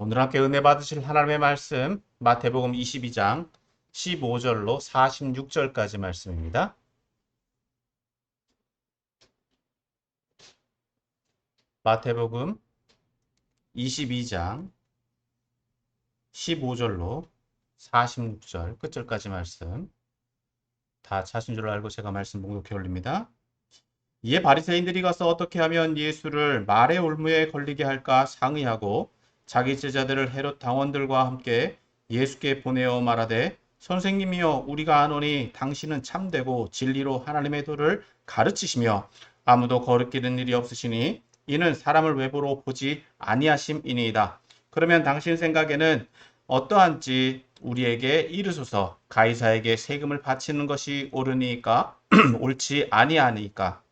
오늘 함께 은혜 받으실 하나님의 말씀 마태복음 22장 15절로 46절까지 말씀입니다. 마태복음 22장 15절로 46절 끝절까지 말씀 다 찾은 줄 알고 제가 말씀 봉독해 올립니다. 이에 바리새인들이 가서 어떻게 하면 예수를 말의 올무에 걸리게 할까 상의하고 자기 제자들을 헤롯 당원들과 함께 예수께 보내어 말하되 선생님이여 우리가 아노니 당신은 참되고 진리로 하나님의 도를 가르치시며 아무도 거르끼는 일이 없으시니 이는 사람을 외부로 보지 아니하심이니이다. 그러면 당신 생각에는 어떠한지 우리에게 이르소서. 가이사에게 세금을 바치는 것이 옳으니까 옳지 아니하니까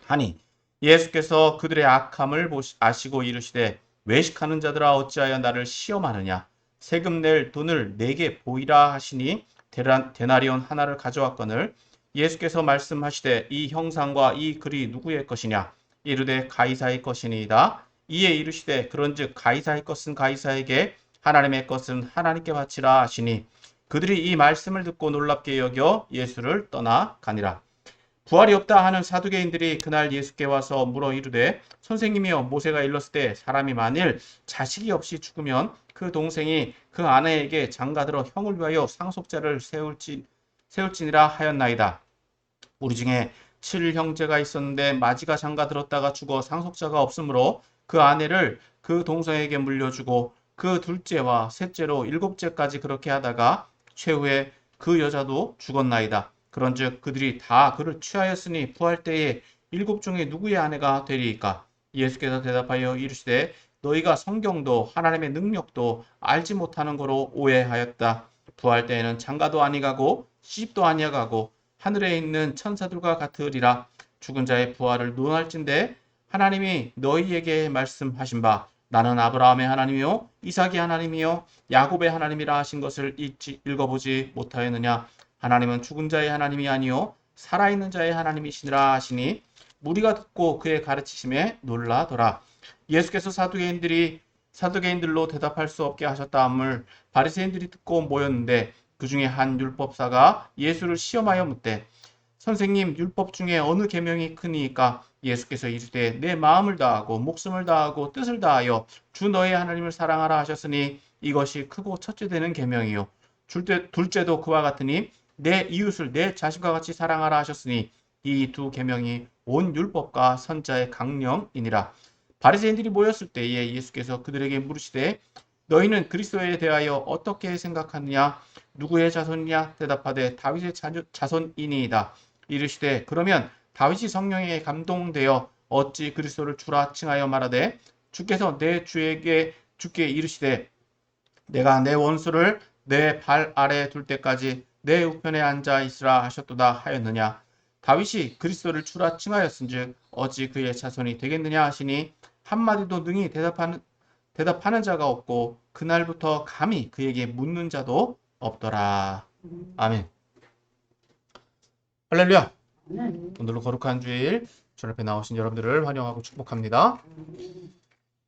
하니 예수께서 그들의 악함을 아시고 이르시되 외식하는 자들아 어찌하여 나를 시험하느냐. 세금 낼 돈을 내게 보이라 하시니 데나리온 하나를 가져왔거늘 예수께서 말씀하시되 이 형상과 이 글이 누구의 것이냐. 이르되 가이사의 것이니이다. 이에 이르시되 그런즉 가이사의 것은 가이사에게 하나님의 것은 하나님께 바치라 하시니 그들이 이 말씀을 듣고 놀랍게 여겨 예수를 떠나 가니라. 부활이 없다 하는 사두개인들이 그날 예수께 와서 물어 이르되 선생님이여 모세가 일렀을 때 사람이 만일 자식이 없이 죽으면 그 동생이 그 아내에게 장가들어 형을 위하여 상속자를 세울지니라 하였나이다. 우리 중에 7형제가 있었는데 마지가 장가들었다가 죽어 상속자가 없으므로 그 아내를 그 동생에게 물려주고 그 둘째와 셋째로 일곱째까지 그렇게 하다가 최후에 그 여자도 죽었나이다. 그런즉 그들이 다 그를 취하였으니 부활 때에 일곱 중에 누구의 아내가 되리이까? 예수께서 대답하여 이르시되 너희가 성경도 하나님의 능력도 알지 못하는 거로 오해하였다. 부활 때에는 장가도 아니가고 시집도 아니가고 하늘에 있는 천사들과 같으리라. 죽은 자의 부활을 논할진대 하나님이 너희에게 말씀하신 바 나는 아브라함의 하나님이요 이삭의 하나님이요 야곱의 하나님이라 하신 것을 읽어보지 못하였느냐. 하나님은 죽은 자의 하나님이 아니요 살아있는 자의 하나님이시니라 하시니 무리가 듣고 그의 가르치심에 놀라더라. 예수께서 사두개인들로 대답할 수 없게 하셨다 함을 바리새인들이 듣고 모였는데 그 중에 한 율법사가 예수를 시험하여 묻되 선생님 율법 중에 어느 계명이 크니이까? 예수께서 이르되 내 마음을 다하고 목숨을 다하고 뜻을 다하여 주 너의 하나님을 사랑하라 하셨으니 이것이 크고 첫째 되는 계명이요 둘째도 그와 같으니 내 이웃을 내 자신과 같이 사랑하라 하셨으니 이 두 계명이 온 율법과 선자의 강령이니라. 바리새인들이 모였을 때에 예수께서 그들에게 물으시되 너희는 그리스도에 대하여 어떻게 생각하느냐? 누구의 자손이냐? 대답하되 다윗의 자손이니이다. 이르시되 그러면 다윗이 성령에 감동되어 어찌 그리스도를 주라 칭하여 말하되 주께서 내 주께 이르시되 내가 내 원수를 내 발 아래 둘 때까지 내 우편에 앉아 있으라 하셨도다 하였느냐. 다윗이 그리스도를 주라 칭하였은즉 어찌 그의 자손이 되겠느냐 하시니 한마디도 능히 대답하는 자가 없고 그날부터 감히 그에게 묻는 자도 없더라. 아멘. 할렐루야. 오늘로 거룩한 주일 주 앞에 나오신 여러분들을 환영하고 축복합니다.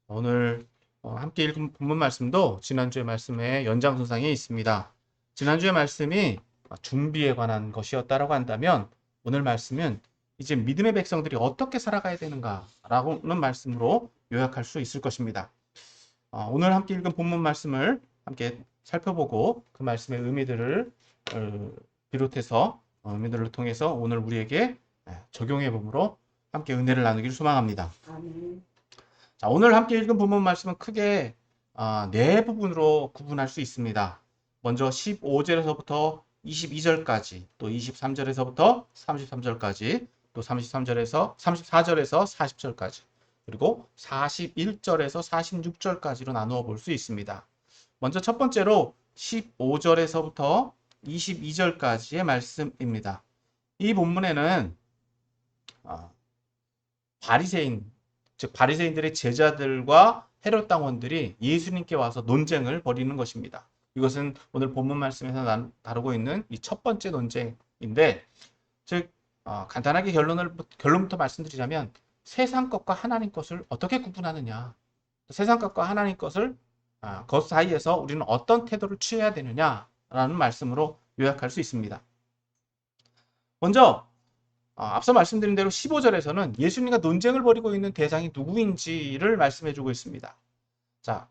오늘 함께 읽은 본문 말씀도 지난주의 말씀의 연장선상에 있습니다. 지난주의 말씀이 준비에 관한 것이었다라고 한다면 오늘 말씀은 이제 믿음의 백성들이 어떻게 살아가야 되는가라는 말씀으로 요약할 수 있을 것입니다. 오늘 함께 읽은 본문 말씀을 함께 살펴보고 그 말씀의 의미들을 비롯해서 의미들을 통해서 오늘 우리에게 적용해 봄으로 함께 은혜를 나누기를 소망합니다. 자, 오늘 함께 읽은 본문 말씀은 크게 네 부분으로 구분할 수 있습니다. 먼저 15절에서부터 22절까지, 또 23절에서부터 33절까지, 또 34절에서 40절까지, 그리고 41절에서 46절까지로 나누어 볼 수 있습니다. 먼저 첫 번째로 15절에서부터 22절까지의 말씀입니다. 이 본문에는 바리새인들의 제자들과 헤롯 당원들이 예수님께 와서 논쟁을 벌이는 것입니다. 이것은 오늘 본문 말씀에서 다루고 있는 이 첫 번째 논쟁인데, 즉 간단하게 결론부터 말씀드리자면 세상 것과 하나님 것을 어떻게 구분하느냐, 세상 것과 하나님 것을 그 사이에서 우리는 어떤 태도를 취해야 되느냐라는 말씀으로 요약할 수 있습니다. 먼저 앞서 말씀드린 대로 15절에서는 예수님과 논쟁을 벌이고 있는 대상이 누구인지를 말씀해주고 있습니다. 자,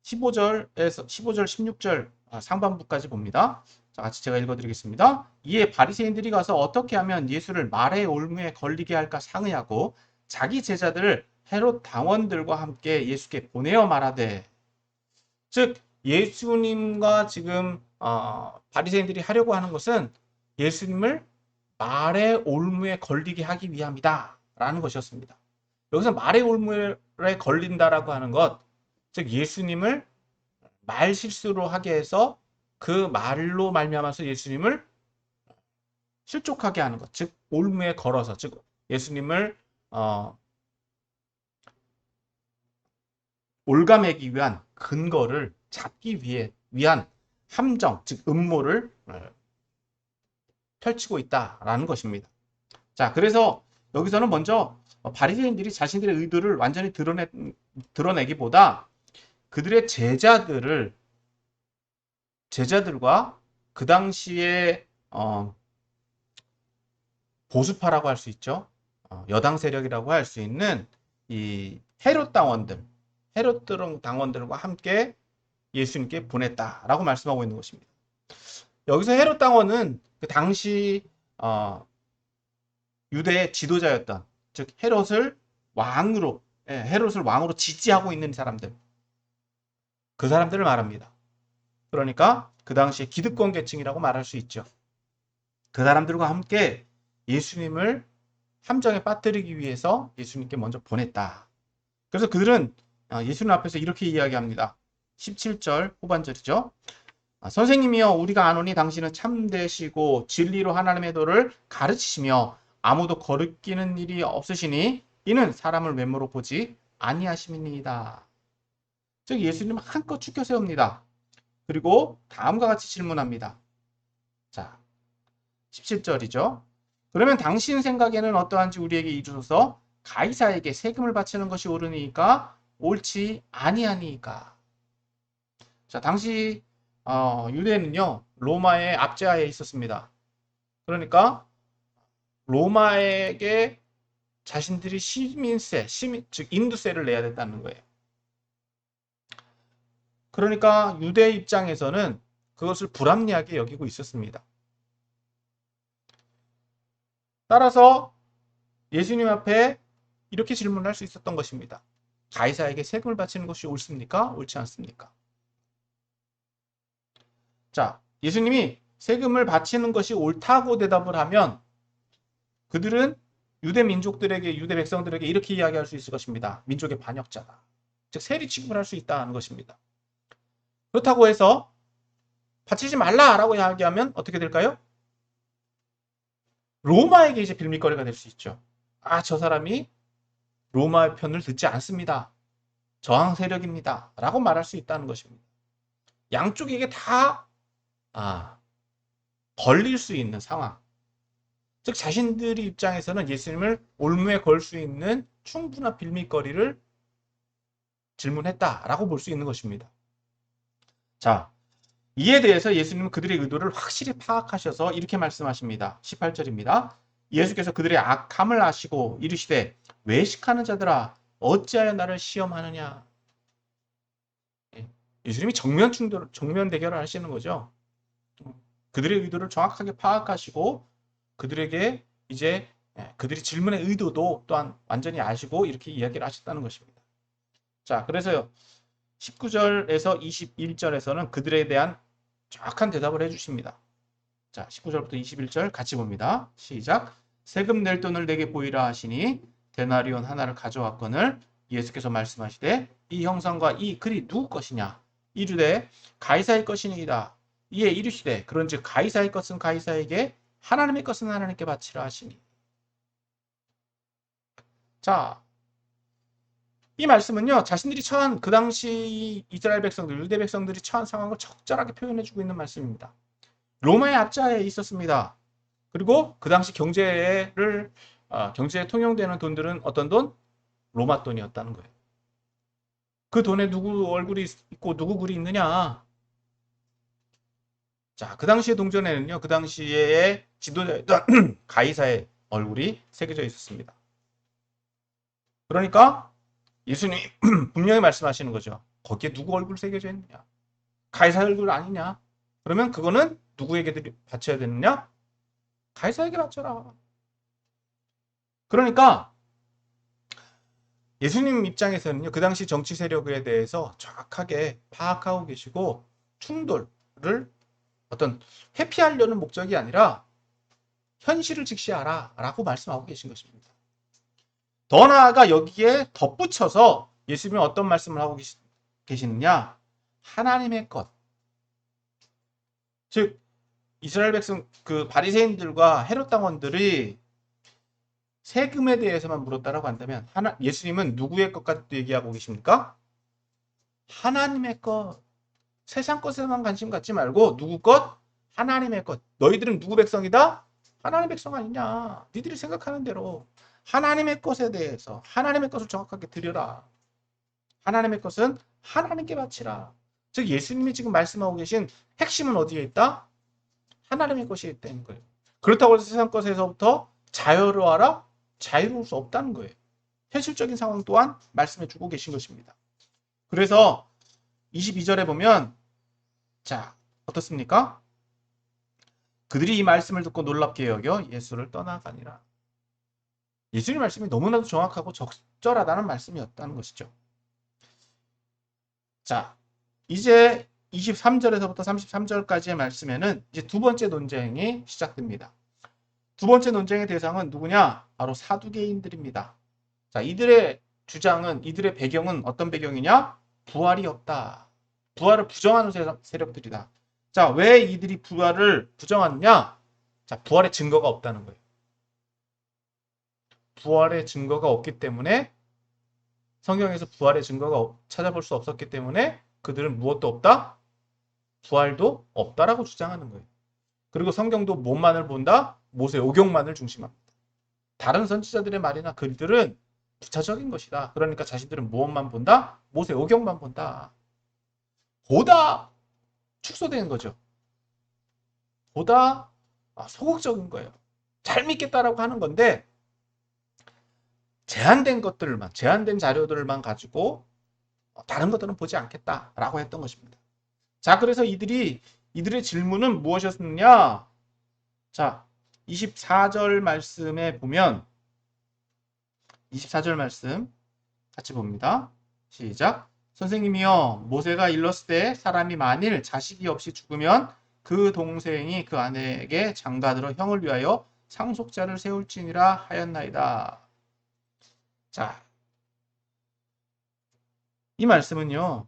15절에서 15절, 16절 상반부까지 봅니다. 자, 같이 제가 읽어드리겠습니다. 이에 바리새인들이 가서 어떻게 하면 예수를 말의 올무에 걸리게 할까 상의하고 자기 제자들을 헤롯 당원들과 함께 예수께 보내어 말하되, 즉 예수님과 지금 바리새인들이 하려고 하는 것은 예수님을 말의 올무에 걸리게 하기 위함이다 라는 것이었습니다. 여기서 말의 올무에 걸린다라고 하는 것, 즉 예수님을 말 실수로 하게 해서 그 말로 말미암아서 예수님을 실족하게 하는 것, 즉 올무에 걸어서, 즉 예수님을 올가매기 위한 근거를 잡기 위한 함정, 즉 음모를 펼치고 있다라는 것입니다. 자, 그래서 여기서는 먼저 바리새인들이 자신들의 의도를 완전히 드러내기보다 그들의 제자들과 그 당시에 보수파라고 할 수 있죠. 여당 세력이라고 할 수 있는 이 헤롯 당원들과 함께 예수님께 보냈다라고 말씀하고 있는 것입니다. 여기서 헤롯 당원은 그 당시 유대의 지도자였던, 즉 헤롯을 왕으로 지지하고 있는 사람들, 그 사람들을 말합니다. 그러니까 그 당시에 기득권 계층이라고 말할 수 있죠. 그 사람들과 함께 예수님을 함정에 빠뜨리기 위해서 예수님께 먼저 보냈다. 그래서 그들은 예수님 앞에서 이렇게 이야기합니다. 17절 후반절이죠. 선생님이여, 우리가 아노니 당신은 참되시고 진리로 하나님의 도를 가르치시며 아무도 거르끼는 일이 없으시니 이는 사람을 외모로 보지 아니하심이니이다. 즉 예수님은 한껏 축켜 세웁니다. 그리고 다음과 같이 질문합니다. 자, 17절이죠. 그러면 당신 생각에는 어떠한지 우리에게 이르소서. 가이사에게 세금을 바치는 것이 옳으니까 옳지 아니하니까. 자, 당시 유대는요 로마의 압제하에 있었습니다. 그러니까 로마에게 자신들이 즉 인두세를 내야 됐다는 거예요. 그러니까 유대 입장에서는 그것을 불합리하게 여기고 있었습니다. 따라서 예수님 앞에 이렇게 질문할 수 있었던 것입니다. 가이사에게 세금을 바치는 것이 옳습니까? 옳지 않습니까? 자, 예수님이 세금을 바치는 것이 옳다고 대답을 하면 그들은 유대 백성들에게 이렇게 이야기할 수 있을 것입니다. 민족의 반역자다. 즉 세리 취급을 할 수 있다는 것입니다. 그렇다고 해서 바치지 말라라고 이야기하면 어떻게 될까요? 로마에게 이제 빌미거리가 될 수 있죠. 저 사람이 로마의 편을 듣지 않습니다. 저항 세력입니다. 라고 말할 수 있다는 것입니다. 양쪽에게 다 걸릴 수 있는 상황. 즉 자신들의 입장에서는 예수님을 올무에 걸 수 있는 충분한 빌미거리를 질문했다라고 볼 수 있는 것입니다. 자, 이에 대해서 예수님은 그들의 의도를 확실히 파악하셔서 이렇게 말씀하십니다. 18절입니다. 예수께서 그들의 악함을 아시고 이르시되 외식하는 자들아 어찌하여 나를 시험하느냐. 예수님이 정면 대결을 하시는 거죠. 그들의 의도를 정확하게 파악하시고 그들에게 이제 그들이 질문의 의도도 또한 완전히 아시고 이렇게 이야기를 하셨다는 것입니다. 자, 그래서요 19절에서 21절에서는 그들에 대한 정확한 대답을 해주십니다. 자, 19절부터 21절 같이 봅니다. 시작. 세금 낼 돈을 내게 보이라 하시니 데나리온 하나를 가져왔거늘 예수께서 말씀하시되 이 형상과 이 글이 누구 것이냐. 이르되 가이사의 것이니이다. 이에 이르시되 그런즉 가이사의 것은 가이사에게 하나님의 것은 하나님께 바치라 하시니. 자, 이 말씀은요 자신들이 처한 그 당시 이스라엘 백성들, 유대 백성들이 처한 상황을 적절하게 표현해주고 있는 말씀입니다. 로마의 압제하에 있었습니다. 그리고 그 당시 경제에 통용되는 돈들은 어떤 돈? 로마 돈이었다는 거예요. 그 돈에 누구 얼굴이 있고 누구 글이 있느냐? 자, 그 당시의 동전에는요, 그 당시에 지도자였던 가이사의 얼굴이 새겨져 있었습니다. 그러니까 예수님이 분명히 말씀하시는 거죠. 거기에 누구 얼굴 새겨져 있느냐? 가이사 얼굴 아니냐? 그러면 그거는 누구에게 바쳐야 되느냐? 가이사에게 바쳐라. 그러니까 예수님 입장에서는요, 그 당시 정치 세력에 대해서 정확하게 파악하고 계시고 충돌을 어떤 회피하려는 목적이 아니라 현실을 직시하라 라고 말씀하고 계신 것입니다. 더 나아가 여기에 덧붙여서 예수님이 어떤 말씀을 하고 계시느냐? 하나님의 것. 즉 이스라엘 백성 그 바리새인들과 헤롯 당원들이 세금에 대해서만 물었다라고 한다면 예수님은 누구의 것까지 얘기하고 계십니까? 하나님의 것. 세상 것에만 관심 갖지 말고 누구 것? 하나님의 것. 너희들은 누구 백성이다? 하나님의 백성 아니냐? 니들이 생각하는 대로 하나님의 것에 대해서 하나님의 것을 정확하게 드려라. 하나님의 것은 하나님께 바치라. 즉 예수님이 지금 말씀하고 계신 핵심은 어디에 있다? 하나님의 것이 있다는 거예요. 그렇다고 해서 세상 것에서부터 자유로워라? 자유로울 수 없다는 거예요. 현실적인 상황 또한 말씀해 주고 계신 것입니다. 그래서 22절에 보면 자 어떻습니까? 그들이 이 말씀을 듣고 놀랍게 여겨 예수를 떠나가니라. 예수님 말씀이 너무나도 정확하고 적절하다는 말씀이었다는 것이죠. 자, 이제 23절에서부터 33절까지의 말씀에는 이제 두 번째 논쟁이 시작됩니다. 두 번째 논쟁의 대상은 누구냐? 바로 사두개인들입니다. 자, 이들의 주장은, 이들의 배경은 어떤 배경이냐? 부활이 없다. 부활을 부정하는 세력들이다. 자, 왜 이들이 부활을 부정하느냐? 자, 부활의 증거가 없다는 거예요. 부활의 증거가 없기 때문에 성경에서 부활의 증거가 찾아볼 수 없었기 때문에 그들은 무엇도 없다? 부활도 없다라고 주장하는 거예요. 그리고 성경도 뭐만을 본다? 모세 오경만을 중심합니다. 다른 선지자들의 말이나 글들은 부차적인 것이다. 그러니까 자신들은 무엇만 본다? 모세 오경만 본다. 보다 축소되는 거죠. 보다 소극적인 거예요. 잘 믿겠다라고 하는 건데 제한된 것들만, 제한된 자료들만 가지고 다른 것들은 보지 않겠다라고 했던 것입니다. 자, 그래서 이들의 질문은 무엇이었느냐? 자, 24절 말씀에 보면 24절 말씀 같이 봅니다. 시작. 선생님이여, 모세가 일렀을 사람이 만일 자식이 없이 죽으면 그 동생이 그 아내에게 장가들어 형을 위하여 상속자를 세울지니라 하였나이다. 자, 이 말씀은요,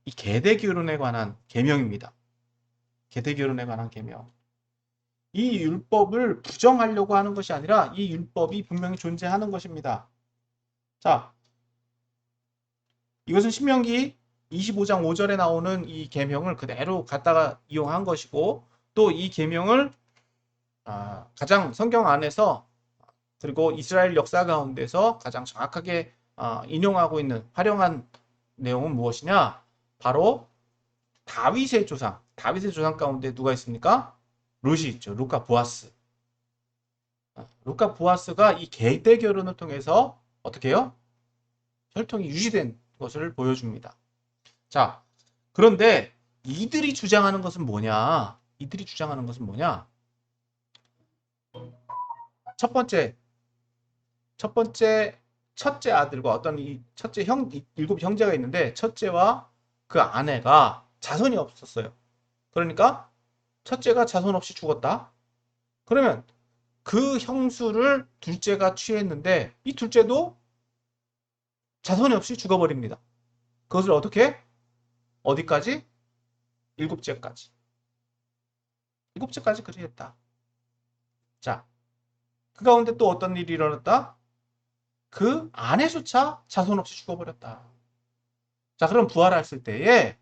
이 계대 결혼에 관한 계명입니다. 계대 결혼에 관한 계명. 이 율법을 부정하려고 하는 것이 아니라 이 율법이 분명히 존재하는 것입니다. 자, 이것은 신명기 25장 5절에 나오는 이 계명을 그대로 갖다가 이용한 것이고 또 이 계명을 가장 성경 안에서 그리고 이스라엘 역사 가운데서 가장 정확하게 인용하고 있는 활용한 내용은 무엇이냐? 바로 다윗의 조상 가운데 누가 있습니까? 룻이 있죠. 루카 보아스. 루카 보아스가 이 계대 결혼을 통해서 어떻게 해요? 혈통이 유지된 것을 보여줍니다. 자, 그런데 이들이 주장하는 것은 뭐냐? 첫 번째 첫째 아들과 어떤 이 첫째 일곱 형제가 있는데 첫째와 그 아내가 자손이 없었어요. 그러니까 첫째가 자손 없이 죽었다. 그러면 그 형수를 둘째가 취했는데 이 둘째도 자손이 없이 죽어버립니다. 그것을 어떻게? 어디까지? 일곱째까지 그리했다. 자, 그 가운데 또 어떤 일이 일어났다? 그 아내조차 자손 없이 죽어버렸다. 자, 그럼 부활했을 때에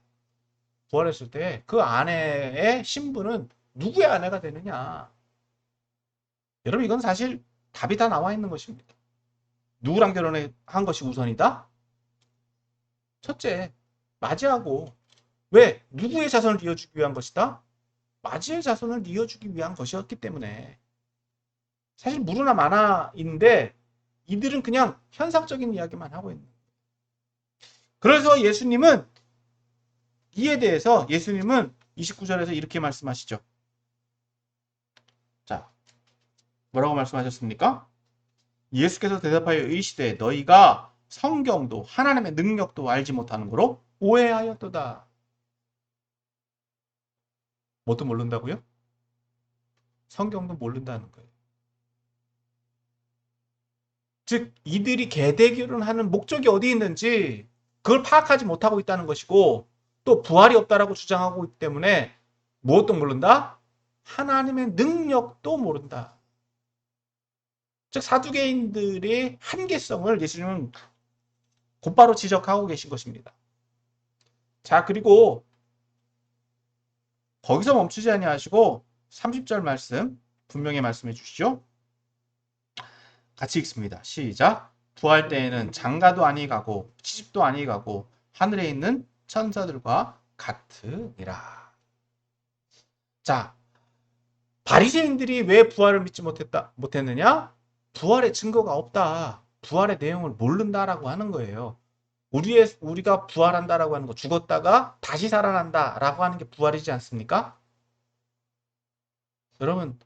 그 아내의 신분은 누구의 아내가 되느냐? 여러분, 이건 사실 답이 다 나와 있는 것입니다. 누구랑 결혼한 것이 우선이다? 첫째, 맞이하고. 왜? 누구의 자손을 이어주기 위한 것이다? 맞이의 자손을 이어주기 위한 것이었기 때문에. 사실 무르나 마나인데 이들은 그냥 현상적인 이야기만 하고 있는 거예요. 그래서 예수님은 이에 대해서 예수님은 29절에서 이렇게 말씀하시죠. 자, 뭐라고 말씀하셨습니까? 예수께서 대답하여 이르시되 너희가 성경도 하나님의 능력도 알지 못하는 거로 오해하였도다. 뭣도 모른다고요? 성경도 모른다는 거예요. 즉 이들이 계대결을 하는 목적이 어디 있는지 그걸 파악하지 못하고 있다는 것이고 또 부활이 없다라고 주장하고 있기 때문에 무엇도 모른다? 하나님의 능력도 모른다. 즉 사두개인들의 한계성을 예수님은 곧바로 지적하고 계신 것입니다. 자, 그리고 거기서 멈추지 아니하시고 30절 말씀 분명히 말씀해 주시죠. 같이 읽습니다. 시작. 부활 때에는 장가도 아니 가고 시집도 아니 가고 하늘에 있는 천사들과 같으니라. 자, 바리새인들이 왜 부활을 믿지 못했느냐? 부활의 증거가 없다. 부활의 내용을 모른다라고 하는 거예요. 우리가 부활한다라고 하는 거, 죽었다가 다시 살아난다라고 하는 게 부활이지 않습니까? 여러분,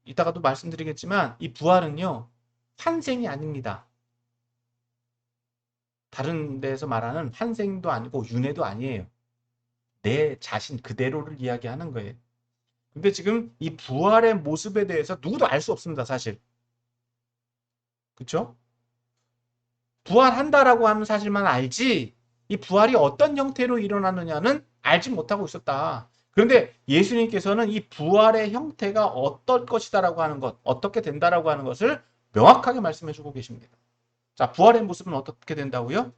이따가도 말씀드리겠지만 이 부활은요, 환생이 아닙니다. 다른 데에서 말하는 환생도 아니고 윤회도 아니에요. 내 자신 그대로를 이야기하는 거예요. 근데 지금 이 부활의 모습에 대해서 누구도 알 수 없습니다, 사실. 그쵸? 부활한다라고 하는 사실만 알지 이 부활이 어떤 형태로 일어나느냐는 알지 못하고 있었다. 그런데 예수님께서는 이 부활의 형태가 어떨 것이다라고 하는 것, 어떻게 된다라고 하는 것을 명확하게 말씀해 주고 계십니다. 자, 부활의 모습은 어떻게 된다고요?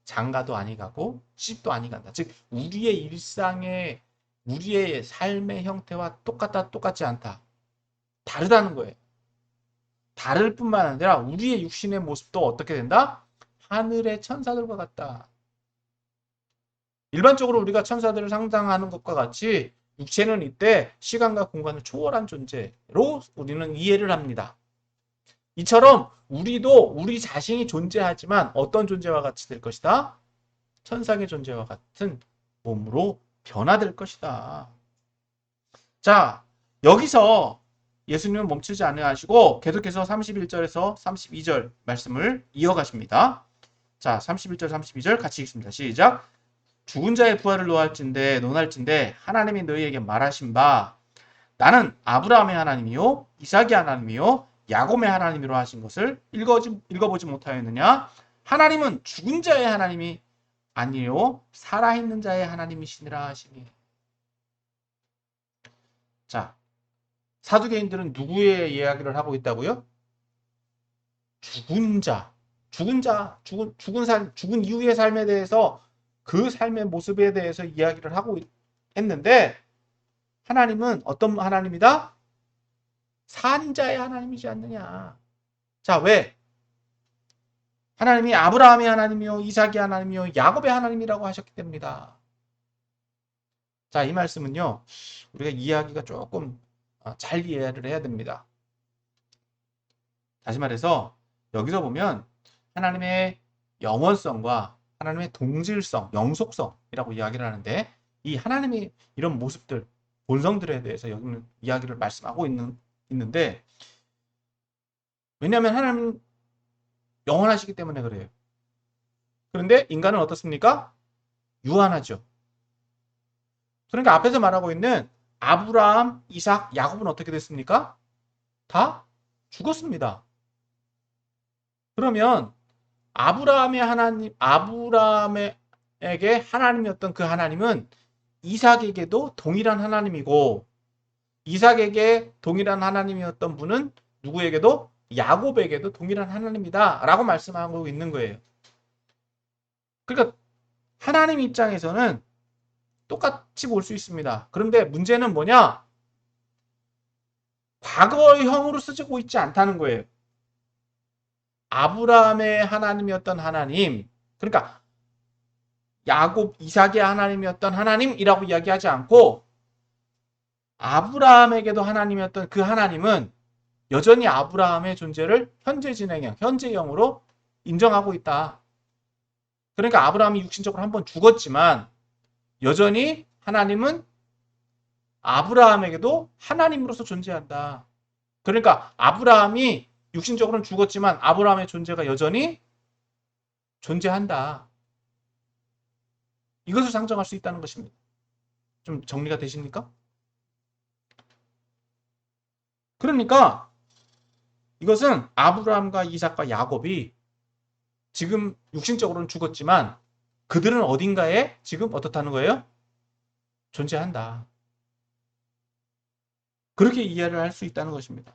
장가도 아니 가고 시집도 아니 간다. 즉 우리의 일상의 우리의 삶의 형태와 똑같지 않다. 다르다는 거예요. 다를 뿐만 아니라 우리의 육신의 모습도 어떻게 된다? 하늘의 천사들과 같다. 일반적으로 우리가 천사들을 상상하는 것과 같이 육체는 이때 시간과 공간을 초월한 존재로 우리는 이해를 합니다. 이처럼 우리도 우리 자신이 존재하지만 어떤 존재와 같이 될 것이다? 천상의 존재와 같은 몸으로 변화될 것이다. 자, 여기서 예수님은 멈추지 않으시고 계속해서 31절에서 32절 말씀을 이어가십니다. 자, 31절, 32절 같이 읽습니다. 시작. 죽은 자의 부활을 논할진대 하나님이 너희에게 말하신 바 나는 아브라함의 하나님이요 이삭의 하나님이요 야곱의 하나님이로 하신 것을 읽어보지 못하였느냐? 하나님은 죽은 자의 하나님이 아니요 살아있는 자의 하나님이시니라 하시니. 자, 사두개인들은 누구의 이야기를 하고 있다고요? 죽은 이후의 삶에 대해서 그 삶의 모습에 대해서 이야기를 하고 했는데 하나님은 어떤 하나님이다? 산자의 하나님이지 않느냐. 자, 왜? 하나님이 아브라함의 하나님이요 이삭의 하나님이요 야곱의 하나님이라고 하셨기 때문이다. 자, 이 말씀은요 우리가 이야기가 조금 잘 이해를 해야 됩니다. 다시 말해서 여기서 보면 하나님의 영원성과 하나님의 동질성, 영속성이라고 이야기를 하는데 이 하나님의 이런 모습들, 본성들에 대해서 여기는 이야기를 말씀하고 있는데 왜냐하면 하나님은 영원하시기 때문에 그래요. 그런데 인간은 어떻습니까? 유한하죠. 그러니까 앞에서 말하고 있는 아브라함, 이삭, 야곱은 어떻게 됐습니까? 다 죽었습니다. 그러면 아브라함에게 하나님이었던 그 하나님은 이삭에게도 동일한 하나님이고 이삭에게 동일한 하나님이었던 분은 누구에게도 야곱에게도 동일한 하나님이다 라고 말씀하고 있는 거예요. 그러니까 하나님 입장에서는 똑같이 볼 수 있습니다. 그런데 문제는 뭐냐? 과거형으로 쓰고 있지 않다는 거예요. 아브라함의 하나님이었던 하나님, 그러니까 야곱, 이삭의 하나님이었던 하나님이라고 이야기하지 않고 아브라함에게도 하나님이었던 그 하나님은 여전히 아브라함의 존재를 현재 진행형, 현재형으로 인정하고 있다. 그러니까 아브라함이 육신적으로 한번 죽었지만 여전히 하나님은 아브라함에게도 하나님으로서 존재한다. 그러니까 아브라함이 육신적으로는 죽었지만 아브라함의 존재가 여전히 존재한다. 이것을 상정할 수 있다는 것입니다. 좀 정리가 되십니까? 그러니까 이것은 아브라함과 이삭과 야곱이 지금 육신적으로는 죽었지만 그들은 어딘가에 지금 어떻다는 거예요? 존재한다. 그렇게 이해를 할 수 있다는 것입니다.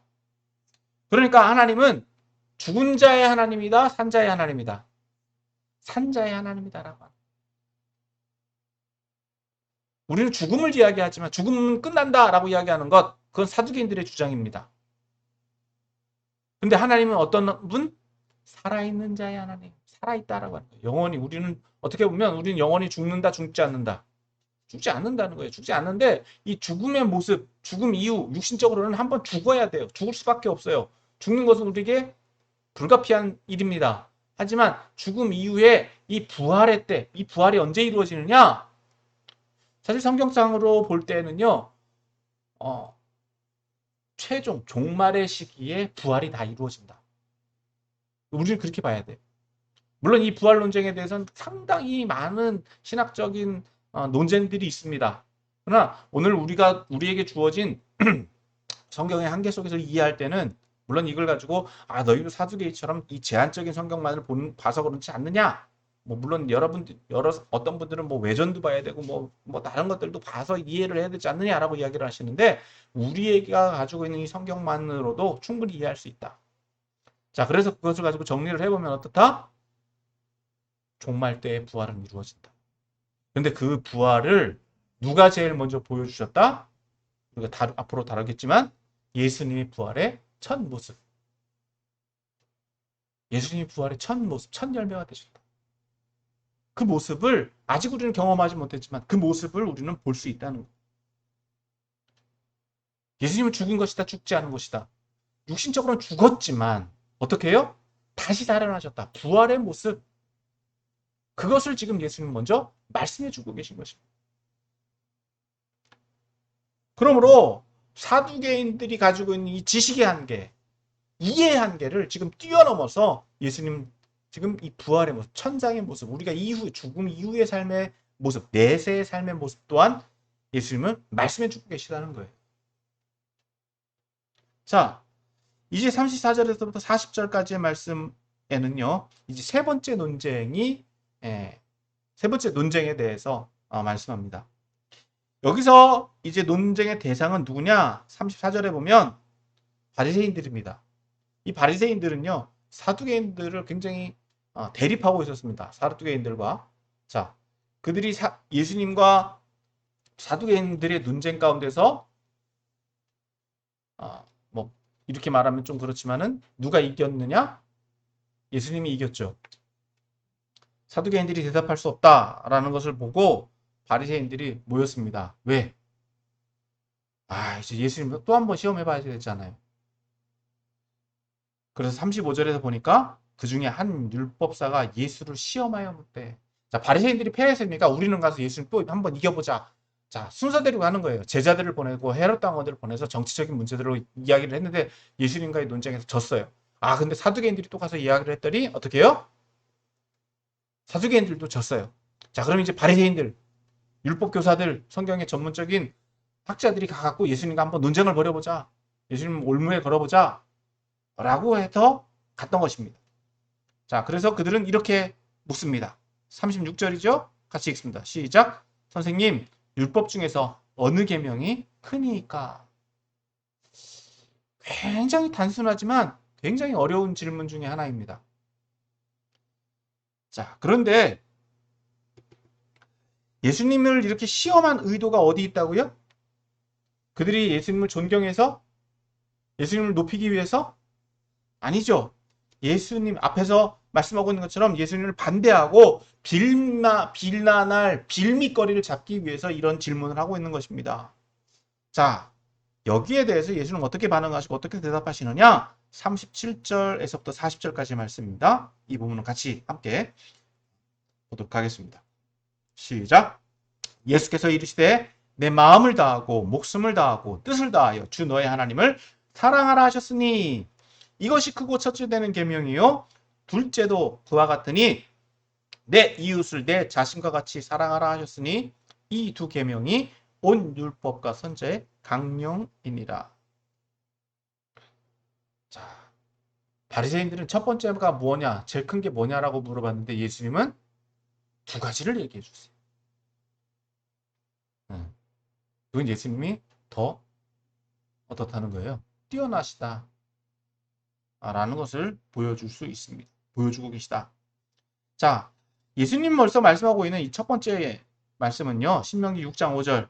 그러니까 하나님은 죽은 자의 하나님이다, 산 자의 하나님이다. 산 자의 하나님이다라고 합니다. 우리는 죽음을 이야기하지만 죽음은 끝난다라고 이야기하는 것, 그건 사두개인들의 주장입니다. 근데 하나님은 어떤 분? 살아있는 자의 하나님, 살아있다라고 하는 거예요. 영원히 우리는 어떻게 보면 우리는 영원히 죽는다, 죽지 않는다. 죽지 않는다는 거예요. 죽지 않는데 이 죽음의 모습, 죽음 이후 육신적으로는 한번 죽어야 돼요. 죽을 수밖에 없어요. 죽는 것은 우리에게 불가피한 일입니다. 하지만 죽음 이후에 이 부활의 때, 이 부활이 언제 이루어지느냐? 사실 성경상으로 볼 때는요, 최종 종말의 시기에 부활이 다 이루어진다. 우리는 그렇게 봐야 돼. 물론 이 부활 논쟁에 대해서는 상당히 많은 신학적인 논쟁들이 있습니다. 그러나 오늘 우리에게 주어진 성경의 한계 속에서 이해할 때는 물론 이걸 가지고 너희도 사두개이처럼 이 제한적인 성경만을 봐서 그렇지 않느냐? 뭐 물론 어떤 분들은 뭐 외전도 봐야 되고 뭐 다른 것들도 봐서 이해를 해야 되지 않느냐라고 이야기를 하시는데 우리가 가지고 있는 이 성경만으로도 충분히 이해할 수 있다. 자, 그래서 그것을 가지고 정리를 해보면 어떻다? 종말 때의 부활은 이루어진다. 근데 그 부활을 누가 제일 먼저 보여주셨다? 우리가 앞으로 다루겠지만 예수님이 부활의 첫 모습. 예수님이 부활의 첫 모습, 첫 열매가 되셨다. 그 모습을 아직 우리는 경험하지 못했지만 그 모습을 우리는 볼 수 있다는 거예요. 예수님은 죽은 것이다, 죽지 않은 것이다. 육신적으로는 죽었지만 어떻게 해요? 다시 살아나셨다. 부활의 모습. 그것을 지금 예수님 먼저 말씀해 주고 계신 것입니다. 그러므로 사두개인들이 가지고 있는 이 지식의 한계, 이해의 한계를 지금 뛰어넘어서 예수님 지금 이 부활의 모습, 천상의 모습, 우리가 죽음 이후의 삶의 모습, 내세의 삶의 모습 또한 예수님은 말씀해 주고 계시다는 거예요. 자, 이제 34절에서부터 40절까지의 말씀에는요, 이제 세 번째 논쟁에 대해서 말씀합니다. 여기서 이제 논쟁의 대상은 누구냐? 34절에 보면 바리새인들입니다. 이 바리새인들은요, 사두개인들을 굉장히 대립하고 있었습니다. 사두개인들과. 자, 그들이 예수님과 사두개인들의 논쟁 가운데서 뭐 이렇게 말하면 좀 그렇지만은 누가 이겼느냐? 예수님이 이겼죠. 사두개인들이 대답할 수 없다라는 것을 보고 바리새인들이 모였습니다. 왜? 이제 예수님 또 한 번 시험해 봐야 되잖아요. 그래서 35절에서 보니까 그 중에 한 율법사가 예수를 시험하여 묻되, 자, 바리새인들이 패했으니까 우리는 가서 예수님 또 한번 이겨보자. 자, 순서대로 가는 거예요. 제자들을 보내고 헤롯 왕원들을 보내서 정치적인 문제들로 이야기를 했는데 예수님과의 논쟁에서 졌어요. 근데 사두개인들이 또 가서 이야기를 했더니 어떻게 해요? 사두개인들도 졌어요. 자, 그럼 이제 바리새인들, 율법 교사들, 성경의 전문적인 학자들이 가갖고 예수님과 한번 논쟁을 벌여보자. 예수님 올무에 걸어보자. 라고 해서 갔던 것입니다. 자, 그래서 그들은 이렇게 묻습니다. 36절이죠? 같이 읽습니다. 시작. 선생님, 율법 중에서 어느 계명이 크니까? 굉장히 단순하지만 굉장히 어려운 질문 중에 하나입니다. 자, 그런데 예수님을 이렇게 시험한 의도가 어디 있다고요? 그들이 예수님을 존경해서? 예수님을 높이기 위해서? 아니죠. 예수님 앞에서 말씀하고 있는 것처럼 예수님을 반대하고 빌난할 빌미거리를 잡기 위해서 이런 질문을 하고 있는 것입니다. 자, 여기에 대해서 예수는 어떻게 반응하시고 어떻게 대답하시느냐? 37절에서부터 40절까지 말씀입니다. 이 부분은 같이 함께 보도록 하겠습니다. 시작. 예수께서 이르시되 내 마음을 다하고 목숨을 다하고 뜻을 다하여 주 너의 하나님을 사랑하라 하셨으니 이것이 크고 첫째 되는 계명이요 둘째도 그와 같으니 내 이웃을 내 자신과 같이 사랑하라 하셨으니 이 두 계명이 온 율법과 선지자의 강령이니라. 자, 바리새인들은 첫 번째가 뭐냐, 제일 큰 게 뭐냐라고 물어봤는데 예수님은 두 가지를 얘기해 주세요. 그건 예수님이 더 어떻다는 거예요? 뛰어나시다 라는 것을 보여줄 수 있습니다. 보여주고 계시다. 자, 예수님 벌써 말씀하고 있는 이 첫 번째 말씀은요. 신명기 6장 5절.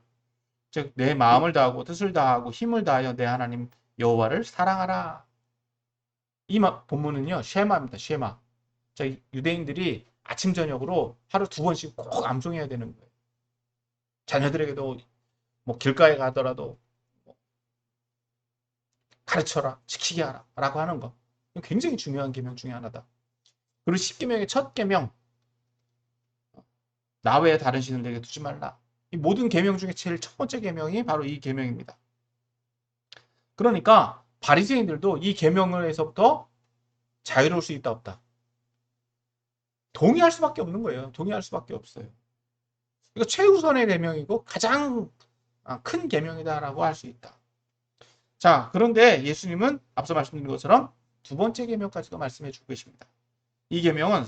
즉 내 마음을 다하고 뜻을 다하고 힘을 다하여 내 하나님 여호와를 사랑하라. 이 본문은요. 쉐마입니다. 쉐마. 자, 유대인들이 아침 저녁으로 하루 두 번씩 꼭 암송해야 되는 거예요. 자녀들에게도 뭐 길가에 가더라도 가르쳐라, 지키게 하라 라고 하는 거. 굉장히 중요한 계명 중에 하나다. 그리고 10계명의 첫 계명, 나 외에 다른 신을 내게 두지 말라. 이 모든 계명 중에 제일 첫 번째 계명이 바로 이 계명입니다. 그러니까 바리새인들도 이 계명에서부터 자유로울 수 있다 없다. 동의할 수밖에 없는 거예요. 동의할 수밖에 없어요. 이거 최우선의 계명이고 가장 큰 계명이다라고 할 수 있다. 자, 그런데 예수님은 앞서 말씀드린 것처럼 두 번째 계명까지도 말씀해 주고 계십니다. 이 계명은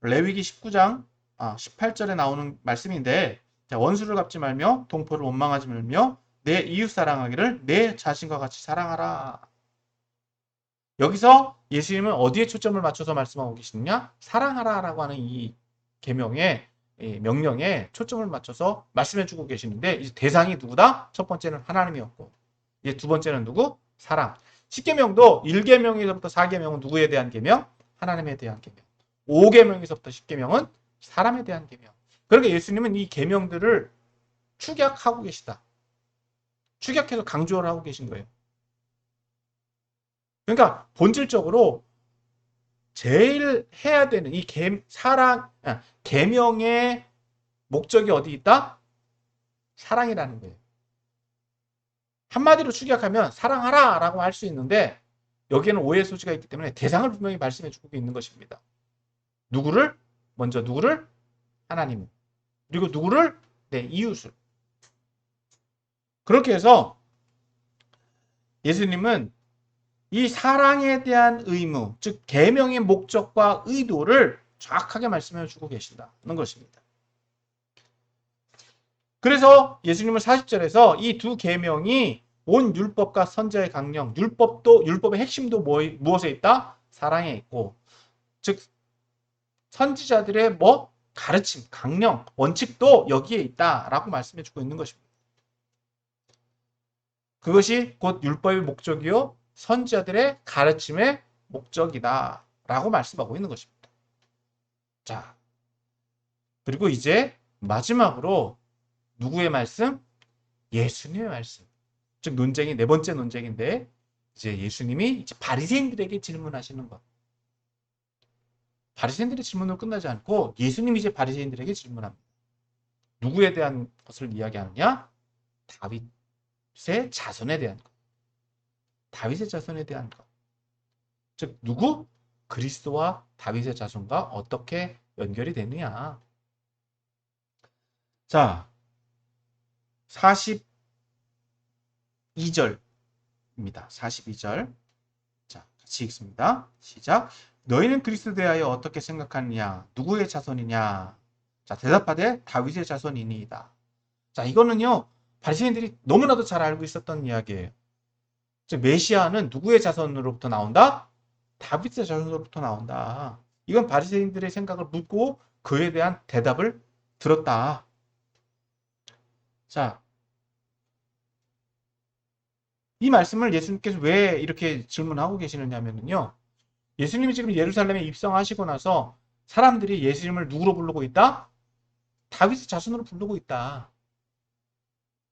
레위기 19장 18절에 나오는 말씀인데, 자, 원수를 갚지 말며 동포를 원망하지 말며 내 이웃 사랑하기를 내 자신과 같이 사랑하라. 여기서 예수님은 어디에 초점을 맞춰서 말씀하고 계시느냐? 사랑하라라고 하는 이 계명의 명령에 초점을 맞춰서 말씀해 주고 계시는데, 이제 대상이 누구다? 첫 번째는 하나님이었고, 이제 두 번째는 누구? 사랑. 10계명도 1계명에서부터 4계명은 누구에 대한 계명? 하나님에 대한 계명. 5계명에서부터 10계명은 사람에 대한 계명. 그러니까 예수님은 이 계명들을 축약하고 계시다. 축약해서 강조를 하고 계신 거예요. 그러니까 본질적으로 제일 해야 되는 이 계명의 목적이 어디 있다? 사랑이라는 거예요. 한마디로 축약하면 사랑하라 라고 할 수 있는데, 여기에는 오해의 소지가 있기 때문에 대상을 분명히 말씀해 주고 있는 것입니다. 누구를? 먼저 누구를? 하나님. 그리고 누구를? 네, 이웃을. 그렇게 해서 예수님은 이 사랑에 대한 의무, 즉 계명의 목적과 의도를 정확하게 말씀해 주고 계신다는 것입니다. 그래서 예수님은 40절에서 이 두 계명이 온 율법과 선지자의 강령, 율법의 핵심도 무엇에 있다? 사랑에 있고, 즉 선지자들의 가르침, 강령, 원칙도 여기에 있다라고 말씀해 주고 있는 것입니다. 그것이 곧 율법의 목적이요 선지자들의 가르침의 목적이다라고 말씀하고 있는 것입니다. 자, 그리고 이제 마지막으로 누구의 말씀? 예수님의 말씀. 즉 논쟁이 네 번째 논쟁인데, 이제 예수님이 이제 바리새인들에게 질문하시는 것. 바리새인들의 질문으로 끝나지 않고 예수님이 이제 바리새인들에게 질문합니다. 누구에 대한 것을 이야기하느냐? 다윗의 자손에 대한 것. 다윗의 자손에 대한 것. 즉 누구? 그리스도와 다윗의 자손과 어떻게 연결이 되느냐. 자, 42절입니다. 42절. 자, 같이 읽습니다. 시작. 너희는 그리스도에 대하여 어떻게 생각하느냐? 누구의 자손이냐? 자, 대답하되 다윗의 자손이니이다. 자, 이거는요, 바리새인들이 너무나도 잘 알고 있었던 이야기예요. 즉 메시아는 누구의 자손으로부터 나온다? 다윗의 자손으로부터 나온다. 이건 바리새인들의 생각을 묻고 그에 대한 대답을 들었다. 자, 이 말씀을 예수님께서 왜 이렇게 질문하고 계시느냐면요, 예수님이 지금 예루살렘에 입성하시고 나서 사람들이 예수님을 누구로 부르고 있다? 다윗의 자손으로 부르고 있다.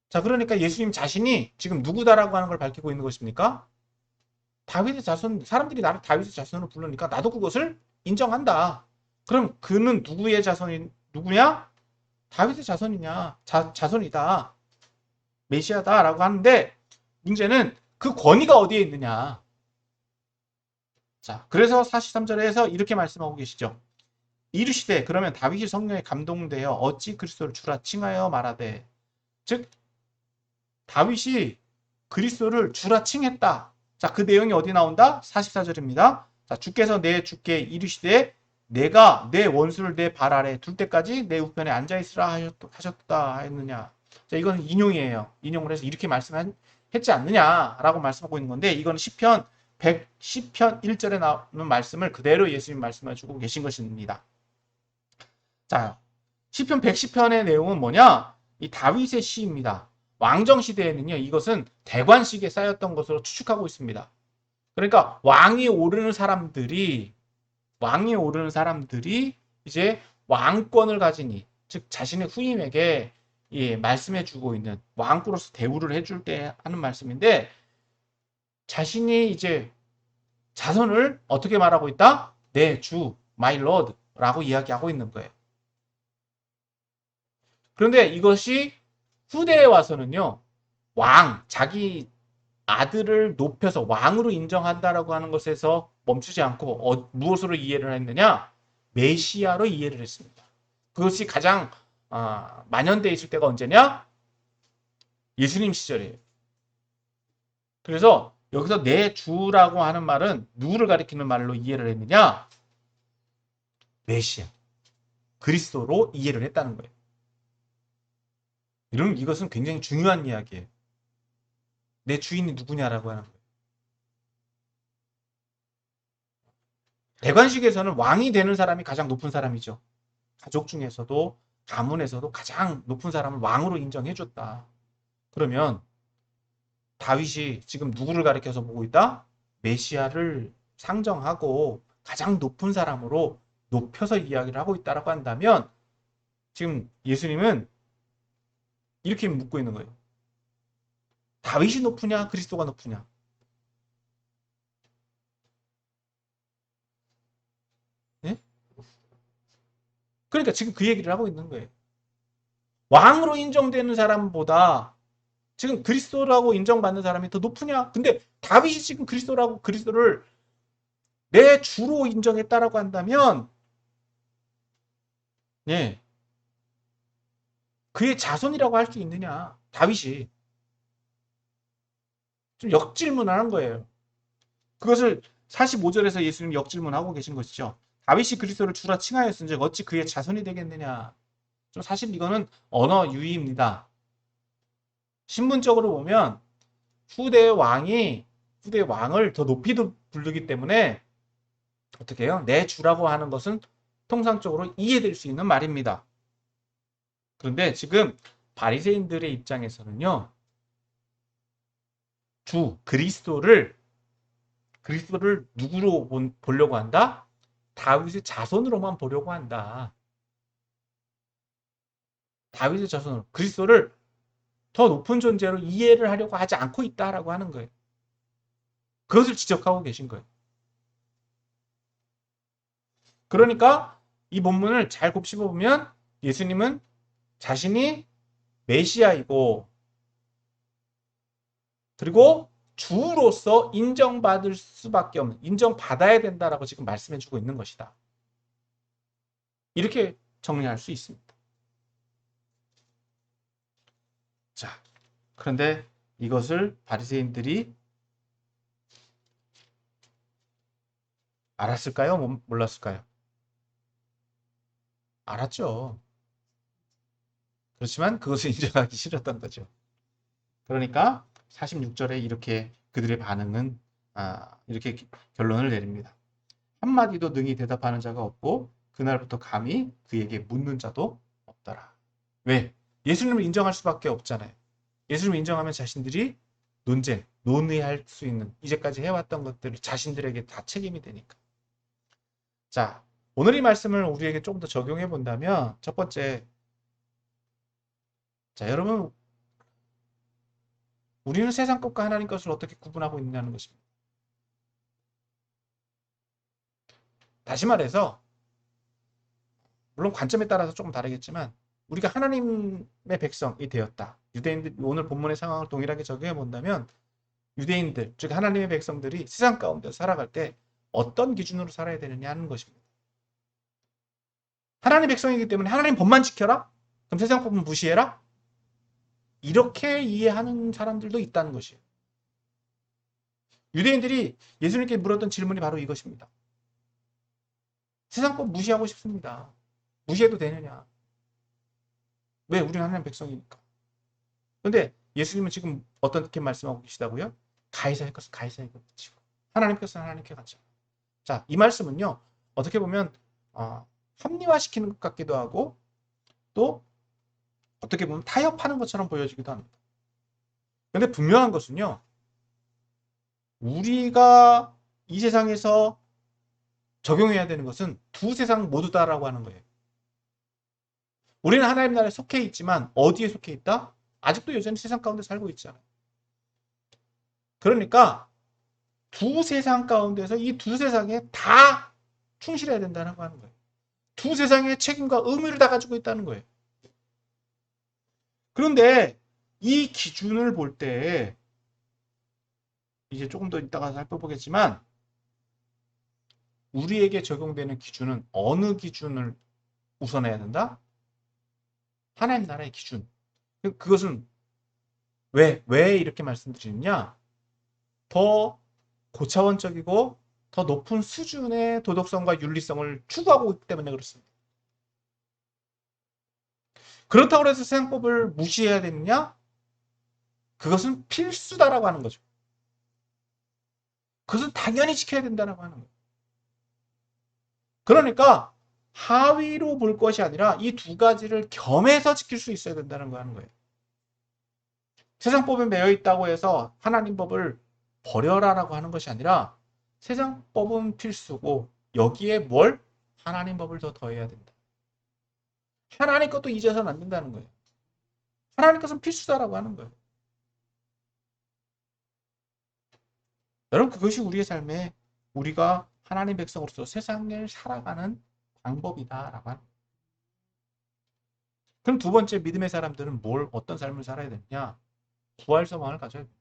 자, 그러니까 예수님 자신이 지금 누구다라고 하는 걸 밝히고 있는 것입니까? 다윗의 자손, 사람들이 나를 다윗의 자손으로 부르니까 나도 그것을 인정한다. 그럼 그는 누구의 자손이, 누구냐? 다윗의 자손이냐? 자손이다. 메시아다라고 하는데 문제는 그 권위가 어디에 있느냐? 자, 그래서 43절에서 이렇게 말씀하고 계시죠. 이르시되 그러면 다윗이 성령에 감동되어 어찌 그리스도를 주라 칭하여 말하되, 즉 다윗이 그리스도를 주라 칭했다. 자, 그 내용이 어디 나온다? 44절입니다. 자, 주께서 내 주께 이르시되 내가 내 원수를 내 발 아래 둘 때까지 내 우편에 앉아 있으라 하셨다 했느냐. 자, 이건 인용이에요. 인용을 해서 이렇게 말씀했지 않느냐라고 말씀하고 있는 건데, 이건 시편 1절에 나오는 말씀을 그대로 예수님 말씀해 주고 계신 것입니다. 자, 시편 110편의 내용은 뭐냐? 이 다윗의 시입니다. 왕정 시대에는요, 이것은 대관식에 쌓였던 것으로 추측하고 있습니다. 그러니까 왕이 오르는 사람들이 이제 왕권을 가지니, 즉 자신의 후임에게 말씀해 주고 있는 왕으로서 대우를 해줄 때 하는 말씀인데, 자신이 이제 자손을 어떻게 말하고 있다? 내 주, my lord 라고 이야기하고 있는 거예요. 그런데 이것이 후대에 와서는요, 자기 아들을 높여서 왕으로 인정한다라고 하는 것에서 멈추지 않고 무엇으로 이해를 했느냐? 메시아로 이해를 했습니다. 그것이 가장 만연되어 있을 때가 언제냐? 예수님 시절이에요. 그래서 여기서 내 주라고 하는 말은 누구를 가리키는 말로 이해를 했느냐? 메시아, 그리스도로 이해를 했다는 거예요. 이것은 굉장히 중요한 이야기예요. 내 주인이 누구냐라고 하는 거예요. 대관식에서는 왕이 되는 사람이 가장 높은 사람이죠. 가족 중에서도 가문에서도 가장 높은 사람을 왕으로 인정해줬다. 그러면 다윗이 지금 누구를 가리켜서 보고 있다? 메시아를 상정하고 가장 높은 사람으로 높여서 이야기를 하고 있다라고 한다면, 지금 예수님은 이렇게 묻고 있는 거예요. 다윗이 높으냐, 그리스도가 높으냐? 네? 그러니까 지금 그 얘기를 하고 있는 거예요. 왕으로 인정되는 사람보다 지금 그리스도라고 인정받는 사람이 더 높으냐? 근데 다윗이 지금 그리스도를 내 주로 인정했다라고 한다면, 예, 그의 자손이라고 할 수 있느냐? 다윗이 좀 역질문하는 거예요. 그것을 45절에서 예수님 역질문하고 계신 것이죠. 다윗이 그리스도를 주라 칭하였은즉 어찌 그의 자손이 되겠느냐? 좀 사실 이거는 언어 유희입니다. 신문적으로 보면 후대의 왕을 더 높이 부르기 때문에 어떻게 해요? 내 주라고 하는 것은 통상적으로 이해될 수 있는 말입니다. 그런데 지금 바리새인들의 입장에서는요, 그리스도를 누구로 보려고 한다? 다윗의 자손으로만 보려고 한다. 다윗의 자손으로, 그리스도를 더 높은 존재로 이해를 하려고 하지 않고 있다라고 하는 거예요. 그것을 지적하고 계신 거예요. 그러니까 이 본문을 잘 곱씹어 보면 예수님은 자신이 메시아이고, 그리고 주로서 인정받을 수밖에 없는, 인정받아야 된다라고 지금 말씀해 주고 있는 것이다. 이렇게 정리할 수 있습니다. 자, 그런데 이것을 바리새인들이 알았을까요? 몰랐을까요? 알았죠. 그렇지만 그것을 인정하기 싫었던 거죠. 그러니까 46절에 이렇게 그들의 반응은 이렇게 결론을 내립니다. 한마디도 능히 대답하는 자가 없고 그날부터 감히 그에게 묻는 자도 없더라. 왜? 예수님을 인정할 수밖에 없잖아요. 예수님을 인정하면 자신들이 논의할 수 있는, 이제까지 해왔던 것들을 자신들에게 다 책임이 되니까. 자, 오늘 이 말씀을 우리에게 조금 더 적용해 본다면 첫 번째, 자, 여러분 우리는 세상 것과 하나님 것을 어떻게 구분하고 있냐는 것입니다. 다시 말해서 물론 관점에 따라서 조금 다르겠지만 우리가 하나님의 백성이 되었다. 유대인들 오늘 본문의 상황을 동일하게 적용해 본다면 유대인들, 즉 하나님의 백성들이 세상 가운데 살아갈 때 어떤 기준으로 살아야 되느냐 하는 것입니다. 하나님 백성이기 때문에 하나님 법만 지켜라? 그럼 세상 법은 무시해라? 이렇게 이해하는 사람들도 있다는 것이에요. 유대인들이 예수님께 물었던 질문이 바로 이것입니다. 세상 법 무시하고 싶습니다. 무시해도 되느냐? 왜? 우리는 하나님 백성이니까. 그런데 예수님은 지금 어떻게 말씀하고 계시다고요? 가이사의 것은 가이사에게 바치고 하나님 것은 하나님께 바치고. 자, 이 말씀은요. 어떻게 보면 합리화시키는 것 같기도 하고 또 어떻게 보면 타협하는 것처럼 보여지기도 합니다. 그런데 분명한 것은요. 우리가 이 세상에서 적용해야 되는 것은 두 세상 모두다라고 하는 거예요. 우리는 하나님 나라에 속해 있지만 어디에 속해 있다? 아직도 여전히 세상 가운데 살고 있잖아요. 그러니까 두 세상 가운데서 이 두 세상에 다 충실해야 된다고 하는 거예요. 두 세상의 책임과 의무를 다 가지고 있다는 거예요. 그런데 이 기준을 볼 때 이제 조금 더 이따가 살펴보겠지만 우리에게 적용되는 기준은 어느 기준을 우선해야 된다? 하나님 나라의 기준. 그것은 왜 이렇게 말씀드리느냐? 더 고차원적이고 더 높은 수준의 도덕성과 윤리성을 추구하고 있기 때문에 그렇습니다. 그렇다고 해서 세상법을 무시해야 되느냐? 그것은 필수다라고 하는 거죠. 그것은 당연히 지켜야 된다라고 하는 거예요. 그러니까 하위로 볼 것이 아니라 이 두 가지를 겸해서 지킬 수 있어야 된다는 거 하는 거예요. 세상법에 매여 있다고 해서 하나님 법을 버려라라고 하는 것이 아니라 세상법은 필수고 여기에 뭘? 하나님 법을 더 더해야 된다. 하나님 것도 잊어서는 안 된다는 거예요. 하나님 것은 필수다라고 하는 거예요. 여러분 그것이 우리의 삶에 우리가 하나님 백성으로서 세상을 살아가는 방법이다라고 하는 거예요. 그럼 두 번째 믿음의 사람들은 어떤 삶을 살아야 되느냐? 부활 소망을 가져야 돼요.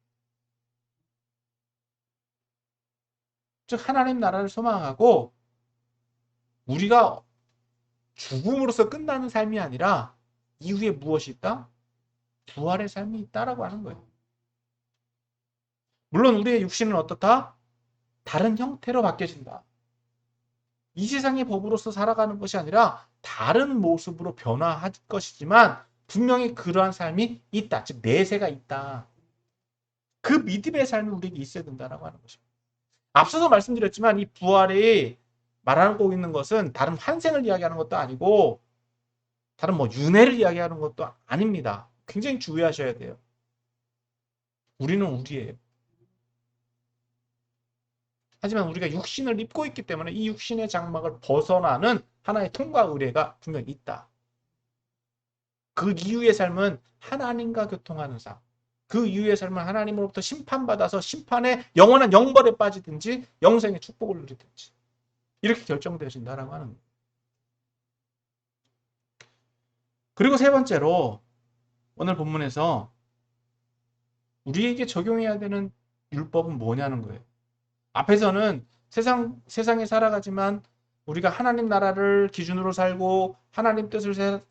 즉 하나님 나라를 소망하고 우리가 죽음으로써 끝나는 삶이 아니라 이후에 무엇이 있다? 부활의 삶이 있다라고 하는 거예요. 물론 우리의 육신은 어떻다? 다른 형태로 바뀌어진다. 이 세상의 법으로서 살아가는 것이 아니라 다른 모습으로 변화할 것이지만 분명히 그러한 삶이 있다. 즉 내세가 있다. 그 믿음의 삶이 우리에게 있어야 된다라고 하는 것입니다. 앞서서 말씀드렸지만 이 부활이 말하고 있는 것은 다른 환생을 이야기하는 것도 아니고 다른 윤회를 이야기하는 것도 아닙니다. 굉장히 주의하셔야 돼요. 우리는 우리예요. 하지만 우리가 육신을 입고 있기 때문에 이 육신의 장막을 벗어나는 하나의 통과 의례가 분명히 있다. 그 이후의 삶은 하나님과 교통하는 삶. 그 이후의 삶은 하나님으로부터 심판받아서 심판의 영원한 영벌에 빠지든지 영생의 축복을 누리든지 이렇게 결정되어진다라고 하는 거예요. 그리고 세 번째로 오늘 본문에서 우리에게 적용해야 되는 율법은 뭐냐는 거예요. 앞에서는 세상에 살아가지만 우리가 하나님 나라를 기준으로 살고 하나님 뜻을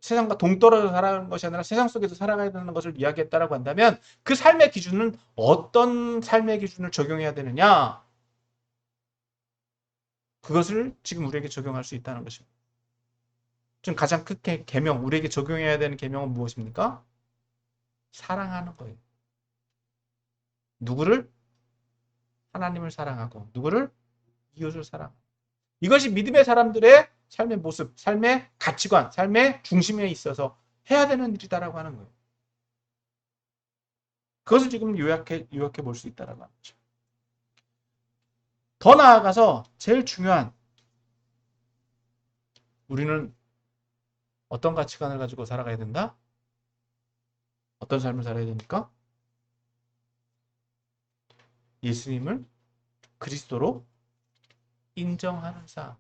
세상과 동떨어져 살아가는 것이 아니라 세상 속에서 살아가야 되는 것을 이야기했다라고 한다면 그 삶의 기준은 어떤 삶의 기준을 적용해야 되느냐? 그것을 지금 우리에게 적용할 수 있다는 것입니다. 지금 가장 크게 계명, 우리에게 적용해야 되는 계명은 무엇입니까? 사랑하는 거예요. 누구를? 하나님을 사랑하고 누구를? 이웃을 사랑하고. 이것이 믿음의 사람들의 삶의 모습, 삶의 가치관, 삶의 중심에 있어서 해야 되는 일이다라고 하는 거예요. 그것을 지금 요약해 볼 수 있다라고 하는 거죠. 더 나아가서 제일 중요한 우리는 어떤 가치관을 가지고 살아가야 된다? 어떤 삶을 살아야 됩니까? 예수님을 그리스도로 인정하는 삶.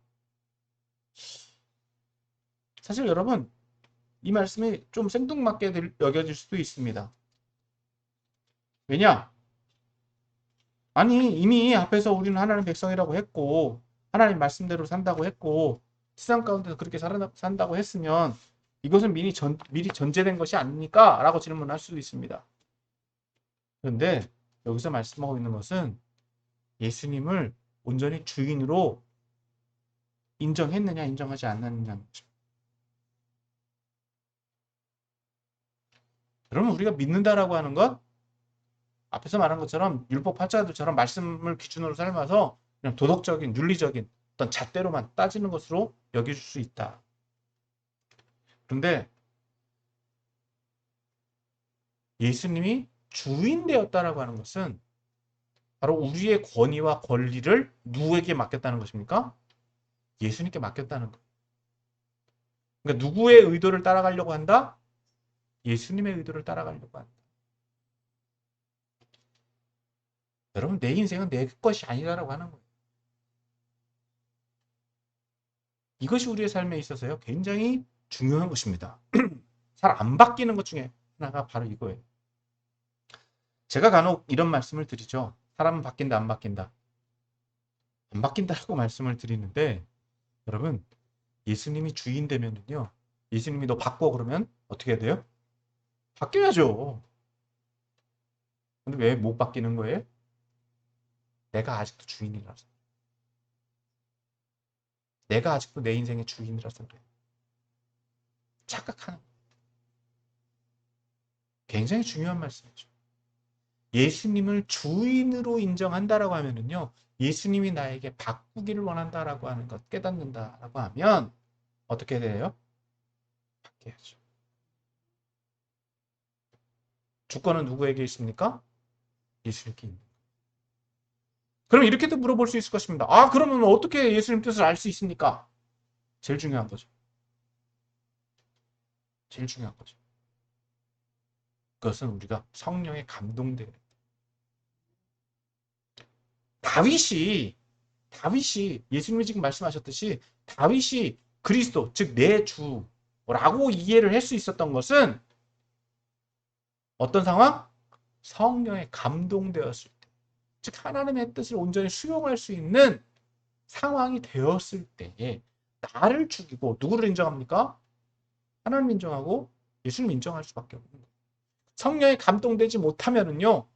사실 여러분 이 말씀이 좀 생뚱맞게 여겨질 수도 있습니다. 왜냐? 아니 이미 앞에서 우리는 하나님 백성이라고 했고 하나님 말씀대로 산다고 했고 세상 가운데서 그렇게 산다고 했으면 이것은 미리 전제된 것이 아닙니까? 라고 질문할 수도 있습니다. 그런데 여기서 말씀하고 있는 것은 예수님을 온전히 주인으로 인정했느냐 인정하지 않느냐는 것입니다. 그러면 우리가 믿는다라고 하는 것 앞에서 말한 것처럼 율법 학자들처럼 말씀을 기준으로 삶아서 그냥 도덕적인 윤리적인 어떤 잣대로만 따지는 것으로 여겨질 수 있다. 그런데 예수님이 주인 되었다라고 하는 것은 바로 우리의 권위와 권리를 누구에게 맡겼다는 것입니까? 예수님께 맡겼다는 것. 그러니까 누구의 의도를 따라가려고 한다? 예수님의 의도를 따라가려고 한다. 여러분 내 인생은 내 것이 아니다라고 하는 거예요. 이것이 우리의 삶에 있어서요 굉장히 중요한 것입니다. 잘 안 바뀌는 것 중에 하나가 바로 이거예요. 제가 간혹 이런 말씀을 드리죠. 사람은 바뀐다 안 바뀐다. 안 바뀐다라고 말씀을 드리는데 여러분 예수님이 주인 되면은요. 예수님이 너 바꿔 그러면 어떻게 해야 돼요? 바뀌어야죠. 근데 왜 못 바뀌는 거예요? 내가 아직도 주인이라서. 내가 아직도 내 인생의 주인이라서 그래. 착각하는 거예요. 굉장히 중요한 말씀이죠. 예수님을 주인으로 인정한다라고 하면은요. 예수님이 나에게 바꾸기를 원한다라고 하는 것 깨닫는다라고 하면 어떻게 돼요? 바뀌어야죠. 주권은 누구에게 있습니까? 예수님께 있는 거예요. 그럼 이렇게도 물어볼 수 있을 것입니다. 아, 그러면 어떻게 예수님 뜻을 알 수 있습니까? 제일 중요한 거죠. 제일 중요한 거죠. 그것은 우리가 성령에 감동돼야 돼요. 다윗이 예수님이 지금 말씀하셨듯이 다윗이 그리스도 즉 내 주라고 이해를 할 수 있었던 것은 어떤 상황? 성령에 감동되었을 때, 즉 하나님의 뜻을 온전히 수용할 수 있는 상황이 되었을 때에 나를 죽이고 누구를 인정합니까? 하나님 인정하고 예수님 인정할 수밖에 없는 거예요. 성령에 감동되지 못하면은요,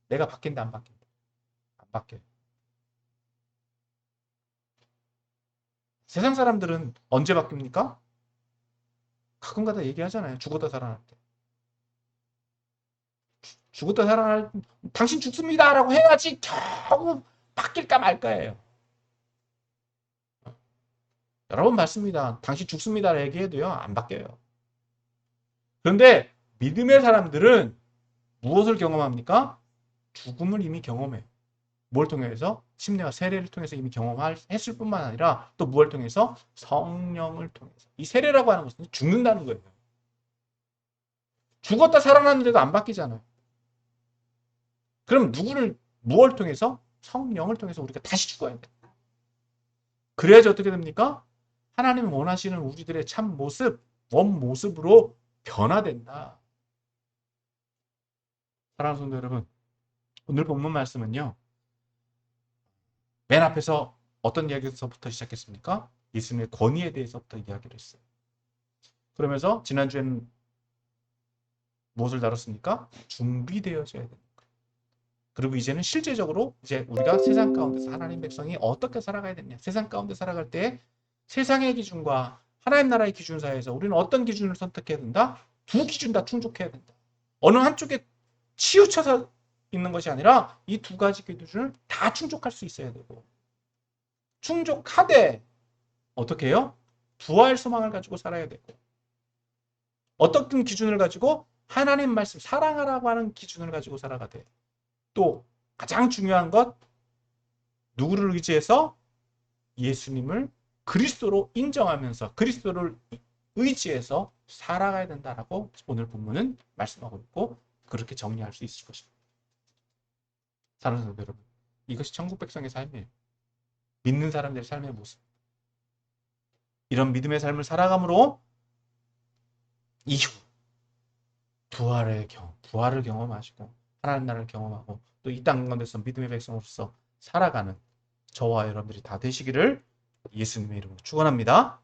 내가 바뀐다 안 바뀐다 안 바뀌어요. 세상 사람들은 언제 바뀝니까? 가끔가다 얘기하잖아요. 죽었다 살아날 때. 죽었다 살아날 당신 죽습니다라고 해야지 겨우 바뀔까 말까예요. 여러 번 봤습니다. 당신 죽습니다 얘기해도요 안 바뀌어요. 그런데 믿음의 사람들은 무엇을 경험합니까? 죽음을 이미 경험해요. 뭘 통해서? 침례와 세례를 통해서 이미 경험했을 뿐만 아니라 또 무엇을 통해서? 성령을 통해서. 이 세례라고 하는 것은 죽는다는 거예요. 죽었다 살아났는데도 안 바뀌잖아요. 그럼 무엇을 통해서? 성령을 통해서 우리가 다시 죽어야 돼요. 그래야지 어떻게 됩니까? 하나님이 원하시는 우리들의 참 모습, 원 모습으로 변화된다. 사랑하는 성도 여러분, 오늘 본문 말씀은요. 맨 앞에서 어떤 이야기에서부터 시작했습니까? 예수님의 권위에 대해서부터 이야기를 했어요. 그러면서 지난주에는 무엇을 다뤘습니까? 준비되어져야 됩니다. 그리고 이제는 실제적으로 이제 우리가 세상 가운데서 하나님 백성이 어떻게 살아가야 되냐. 세상 가운데 살아갈 때 세상의 기준과 하나님 나라의 기준 사이에서 우리는 어떤 기준을 선택해야 된다? 두 기준 다 충족해야 된다. 어느 한쪽에 치우쳐서 있는 것이 아니라 이 두 가지 기준을 다 충족할 수 있어야 되고 충족하되 어떻게 해요? 부활 소망을 가지고 살아야 되고 어떤 기준을 가지고 하나님 말씀 사랑하라고 하는 기준을 가지고 살아가야 돼. 또 가장 중요한 것 누구를 의지해서? 예수님을 그리스도로 인정하면서 그리스도를 의지해서 살아가야 된다라고 오늘 본문은 말씀하고 있고 그렇게 정리할 수 있을 것입니다. 사랑하는 성도 여러분, 이것이 천국 백성의 삶이에요. 믿는 사람들의 삶의 모습. 이런 믿음의 삶을 살아감으로 이후 부활을 경험하시고 하나님 나라를 경험하고 또 이 땅 가운데서 믿음의 백성으로서 살아가는 저와 여러분들이 다 되시기를 예수님의 이름으로 축원합니다.